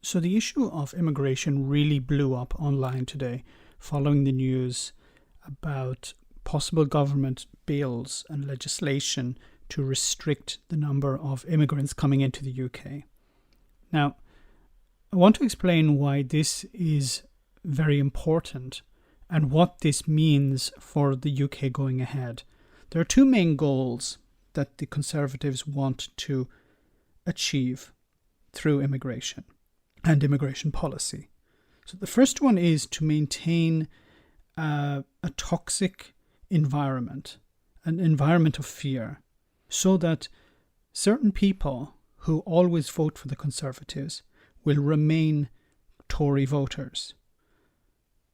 So the issue of immigration really blew up online today following the news about possible government bills and legislation to restrict the number of immigrants coming into the UK. Now, I want to explain why this is very important and what this means for the UK going ahead. There are two main goals that the Conservatives want to achieve through immigration and immigration policy. So the first one is to maintain a toxic environment, an environment of fear, so that certain people who always vote for the Conservatives will remain Tory voters.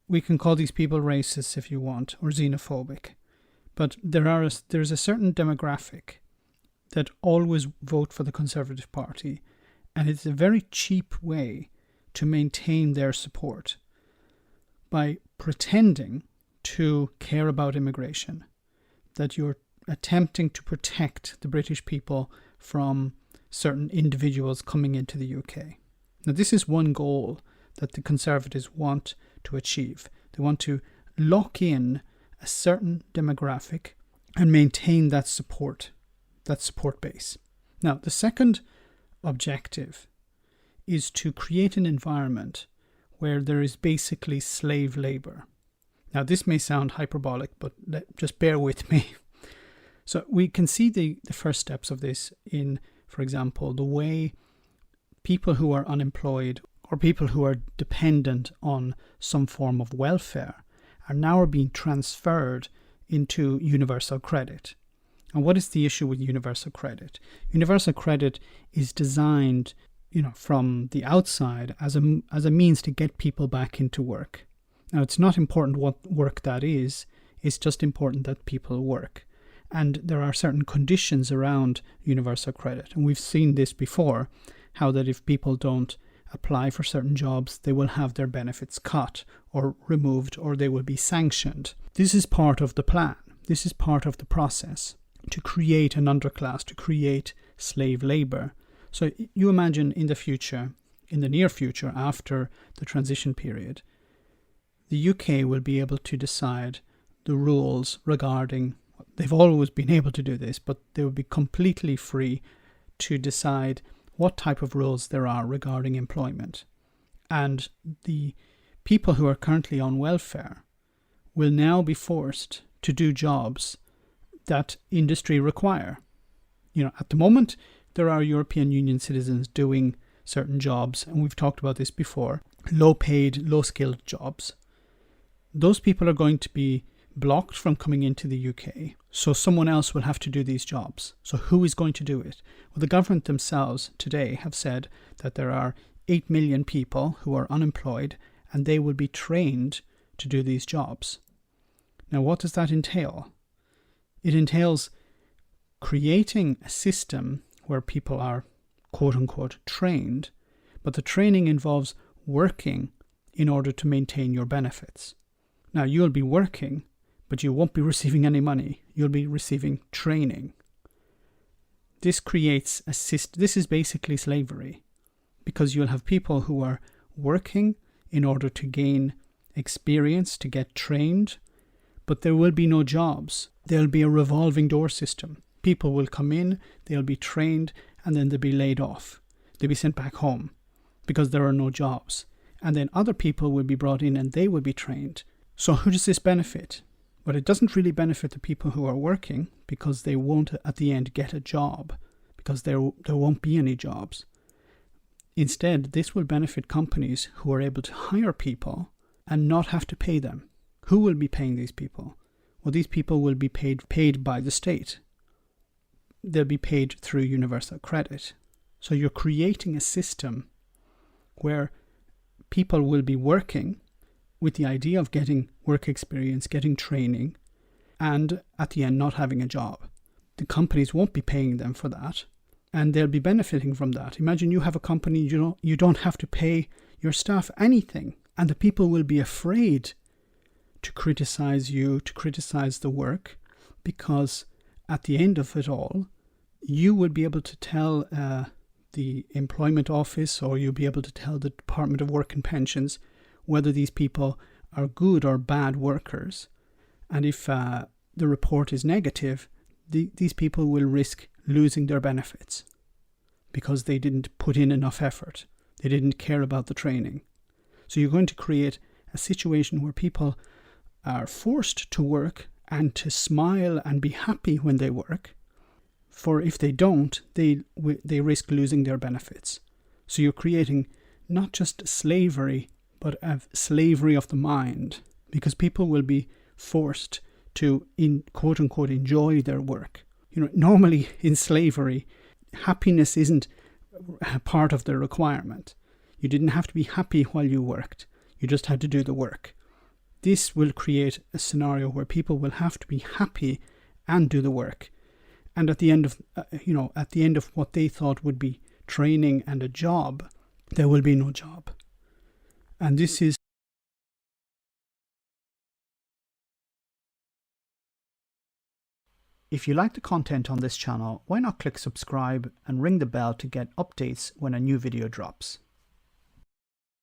We can call these people racist if you want, or xenophobic, but there's a certain demographic that always vote for the Conservative Party, and it's a very cheap way to maintain their support by pretending to care about immigration, that you're attempting to protect the British people from certain individuals coming into the UK. Now, this is one goal that the Conservatives want to achieve. They want to lock in a certain demographic and maintain that support base. Now, the second objective is to create an environment where there is basically slave labor. Now, this may sound hyperbolic, but just bear with me. So we can see the first steps of this in, for example, the way people who are unemployed or people who are dependent on some form of welfare are now being transferred into universal credit. And what is the issue with universal credit? Universal credit is designed, from the outside as a means to get people back into work. Now, it's not important what work that is. It's just important that people work. And there are certain conditions around universal credit. And we've seen this before, how that if people don't apply for certain jobs, they will have their benefits cut or removed, or they will be sanctioned. This is part of the plan. This is part of the process to create an underclass, to create slave labor. So you imagine in the future, in the near future, after the transition period, the UK will be able to decide the rules regarding, they've always been able to do this, but they will be completely free to decide what type of rules there are regarding employment. And the people who are currently on welfare will now be forced to do jobs that industry require. At the moment, there are European Union citizens doing certain jobs, and we've talked about this before, low-paid, low-skilled jobs. Those people are going to be blocked from coming into the UK, so someone else will have to do these jobs. So who is going to do it? Well, the government themselves today have said that there are 8 million people who are unemployed, and they will be trained to do these jobs. Now, what does that entail? It entails creating a system where people are, quote-unquote, trained, but the training involves working in order to maintain your benefits. Now, you'll be working, but you won't be receiving any money. You'll be receiving training. This creates a system. This is basically slavery, because you'll have people who are working in order to gain experience, to get trained, but there will be no jobs. There'll be a revolving door system. People will come in, they'll be trained, and then they'll be laid off. They'll be sent back home because there are no jobs. And then other people will be brought in and they will be trained. So who does this benefit? Well, it doesn't really benefit the people who are working, because they won't at the end get a job, because there won't be any jobs. Instead, this will benefit companies who are able to hire people and not have to pay them. Who will be paying these people? Well, these people will be paid by the state. They'll be paid through universal credit. So you're creating a system where people will be working with the idea of getting work experience, getting training, and at the end not having a job. The companies won't be paying them for that, and they'll be benefiting from that. Imagine you have a company, you don't have to pay your staff anything, and the people will be afraid to criticize you, to criticize the work, because at the end of it all, you will be able to tell the employment office, or you'll be able to tell the Department of Work and Pensions whether these people are good or bad workers. And if the report is negative, these people will risk losing their benefits because they didn't put in enough effort. They didn't care about the training. So you're going to create a situation where people are forced to work and to smile and be happy when they work. For if they don't, they risk losing their benefits. So you're creating not just slavery, but a slavery of the mind, because people will be forced to, quote unquote, enjoy their work. Normally in slavery, happiness isn't a part of the requirement. You didn't have to be happy while you worked. You just had to do the work. This will create a scenario where people will have to be happy and do the work. And at the end of what they thought would be training and a job, there will be no job. And this is If you like the content on this channel, why not click subscribe and ring the bell to get updates when a new video drops.